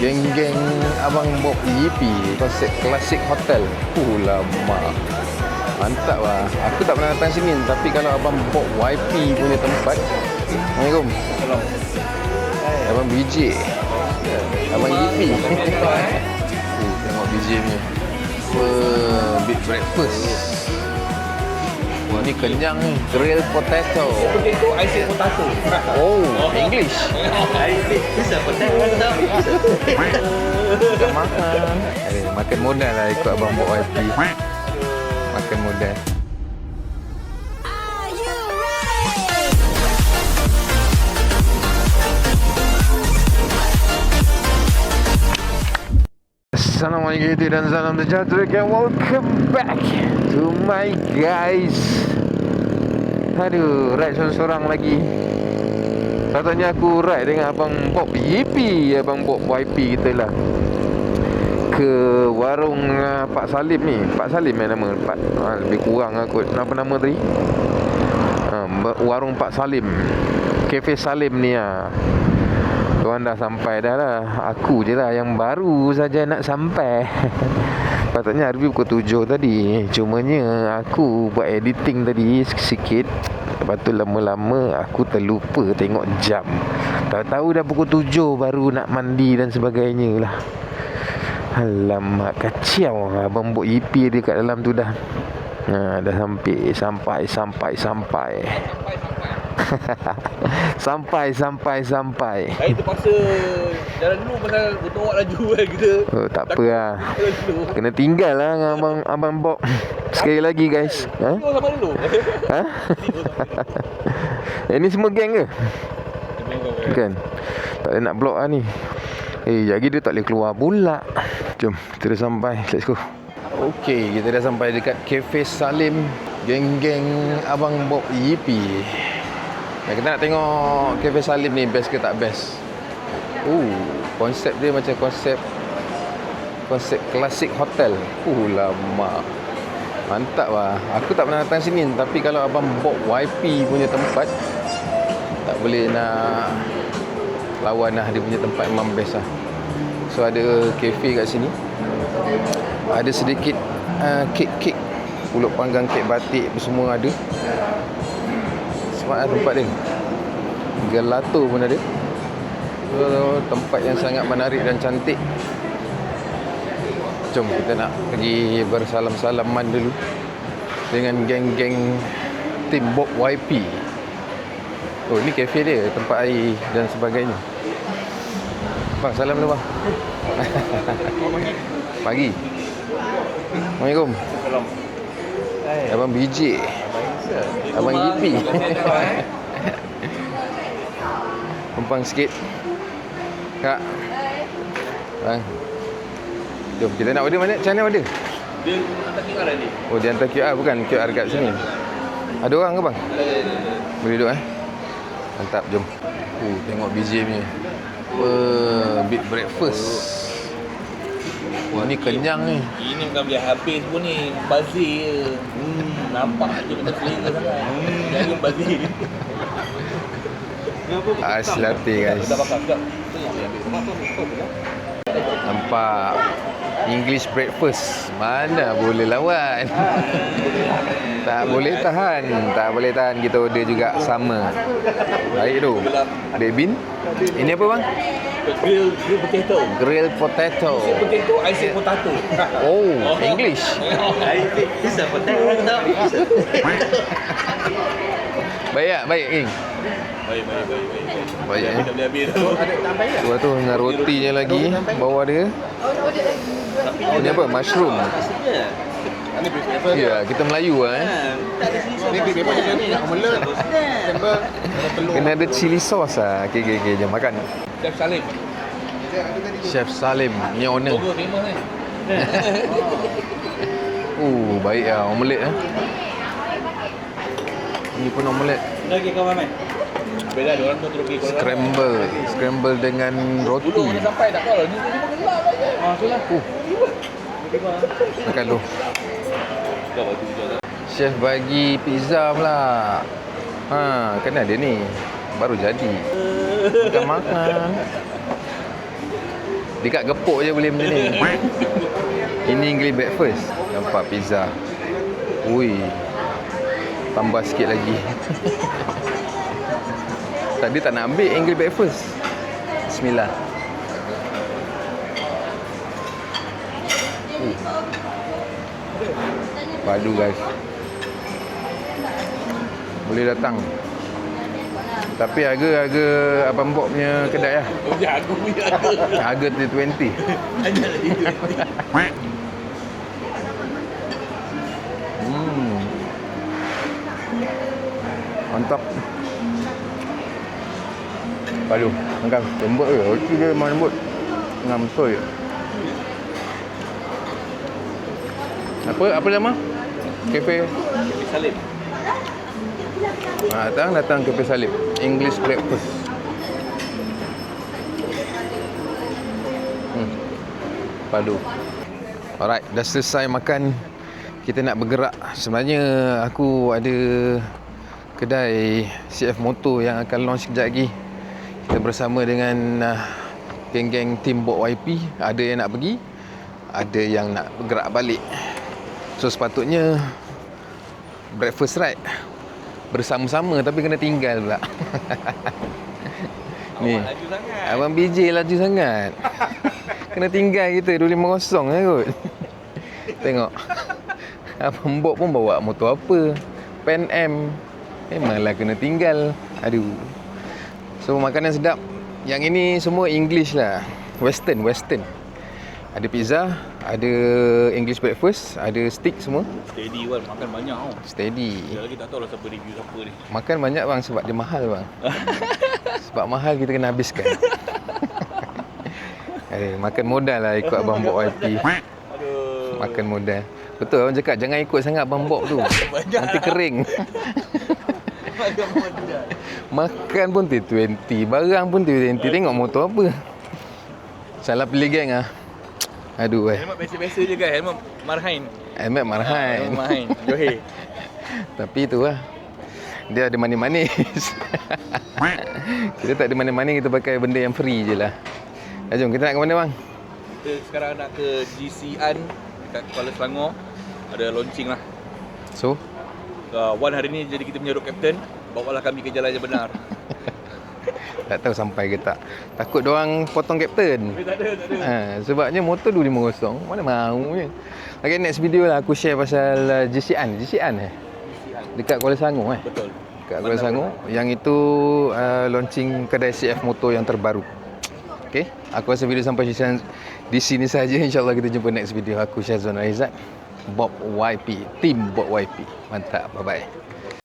Geng-geng Abang Bob Yipi, konsep klasik hotel. Lama. Mantap lah. Aku tak pernah datang sini, tapi kalau Abang Bob YP punya tempat. Assalamualaikum. Abang BJ. Abang Yipi. Tengok BJ punya. Big breakfast. Wah, ni kenyang ni. Grilled potato. Potato, I say potato. Oh, English. I say it's a potato. Kita makan. Makan modal lah ikut Abang Bob YP. Makan modal. Assalamualaikum dan salam sejahtera and welcome back to my guys. Aduh, ride sorang-sorang lagi. Katanya aku ride dengan Abang Bob YP, Abang Bob YP kita lah, ke warung Pak Salim ni. Pak Salim nama Pak, lebih kurang aku apa nama tadi, warung Pak Salim, Cafe Salim ni lah. Tuan dah sampai dah lah. Aku je lah yang baru saja nak sampai. Patutnya review pukul 7 tadi. Cumanya aku buat editing tadi sikit. Lepas tu lama-lama aku terlupa tengok jam. Tahu-tahu dah pukul 7 baru nak mandi dan sebagainya lah. Alamak, kacau lah Abang Bob YP dia kat dalam tu dah. Dah sampai. Sampai. Saya terpaksa jalan dulu pasal bertolak laju kita. Oh, tak apa lah. Kena tinggal lah dengan Abang Bob. Sekali lagi guys. Tidur sama dulu. Ini semua geng ke? Kan? Tak boleh nak block lah ni. Lagi dia tak boleh keluar pula. Jom, kita dah sampai. Let's go. Okey, kita dah sampai dekat Cafe Salim. Geng-geng Abang Bob YP. Kita nak tengok Cafe Salim ni best ke tak best. Konsep dia macam konsep klasik hotel. Lama. Mantap lah. Aku tak pernah datang sini, tapi kalau Abang Bob YP punya tempat, tak boleh nak lawan lah. Dia punya tempat memang best lah. So ada kafe kat sini. Ada sedikit kek-kek, pulut panggang, kek batik semua ada. Smart lah tempat dia. Gelato pun ada. Tempat yang sangat menarik dan cantik. Jom kita nak pergi bersalam-salaman dulu dengan geng-geng tim Bob YP. Ni kafe dia, tempat air dan sebagainya. Bang, salam dulu bang. Pagi. Assalamualaikum. Salam. Abang BJ. Abang Yipi. Tumpang sikit. Kak. Bang. Jom kita nak order mana? Macam mana order? Dia hantar QR ni. Oh, dia hantar QR, bukan QR kat sini. Ada orang ke bang? Boleh duduk Mantap, jom. Tengok BJ punya. Big breakfast. Ni kenyang ni. Ini bukan biar habis pun ni, bazir je. Nampak je kita selera sangat. Jangan bazir. Ais latte guys. Dah bakar sekejap. Nampak English breakfast. Mana boleh lawan. Tak boleh tahan. Kita order juga sama. Baik tu. Baked bean. Ini apa bang? Grilled potato. Grilled potato. I say potato, I say potato. Oh, English. I say it's a potato. Baik Ing. Baik. Baik Kita boleh habis tu. Ada tambah ya? Dua tu dengan rotinya lagi bawah dia. Ini apa? Mushroom. Ya, kita Melayu lah Ni grilled potato ni omelette. Sambal telur. Kena ada chili sauce lah. Okay, jom makan. Chef Salim. Chef Salim, ni owner. Logo famous ni. Baik lah omelette Ni pun omelette. Lagi kau main. Beda dia orang tu terus pergi Scramble dengan roti. Dulu dia sampai tak tahu. Ni gelap aja. Itulah. Makan tu. Chef bagi pizza pula. Kena ada ni. Baru jadi. Makan. Dekat gepuk je boleh macam ni. Ini English breakfast. Nampak pizza. Ui. Tambah sikit lagi. Tadi tak nak ambil English breakfast. Bismillah. Padu guys. Boleh datang. Tapi harga Abang Bob punya kedai lah. Oh, jago punya harga. Harga 20. Hanya lagi 20. Mantap. Padu. Makan. Lembut ke? Roti dia memang lembut. Ngam betul je. Apa nama? Cafe Salim. Datang Cafe Salim. English breakfast. Padu. Alright, dah selesai makan. Kita nak bergerak. Sebenarnya aku ada kedai CF Motor yang akan launch kejap lagi. Kita bersama dengan geng-geng tim Bot YP. Ada yang nak pergi, ada yang nak bergerak balik. So sepatutnya breakfast ride bersama-sama, tapi kena tinggal pula. Ni Laju sangat. Abang BJ laju sangat. Kena tinggal kita 250 lah kot. Tengok Abang Bob pun bawa motor apa, Pan Am. Memanglah kena tinggal. Aduh. So makanan sedap. Yang ini semua English lah. Western. Ada pizza, ada English breakfast, ada steak semua. Steady Wan, makan banyak tau. Steady. Sekali lagi tak tahu lah siapa review siapa ni. Makan banyak bang sebab dia mahal bang. Sebab mahal kita kena habiskan. Makan modal lah ikut Abang Bob YP. Aduh. Makan modal. Betul orang cakap jangan ikut sangat Abang Bob tu. Nanti kering. Makan modal. Makan pun T20, barang pun T20. Tengok motor apa. Salah pilih geng ah. Aduh Helmet biasa-biasa je kan, helmet Marhain. Helmet Marhain. Marhain, Johor. Tapi tu lah, dia ada manis-manis. Kita tak ada manis-manis, kita pakai benda yang free je lah. Jom, kita nak ke mana bang? Kita sekarang nak ke GC-an dekat Kuala Selangor. Ada launching lah. So, Wan hari ni jadi kita punya road captain. Bawalah kami ke jalan yang benar. tak tahu sampai ke tak. Takut diorang potong kapten. Tak ada. Sebabnya motor 250, mana mahu je. Okay, next video lah aku share pasal GC-an. GC-an dekat Kuala Selangor Betul. Dekat Kuala Selangor. Yang itu launching kedai CF Motor yang terbaru. Okay, aku rasa video sampai di sini saja. InsyaAllah kita jumpa next video. Aku Syazwan Aizat, Bob YP, tim Bob YP. Mantap, bye-bye.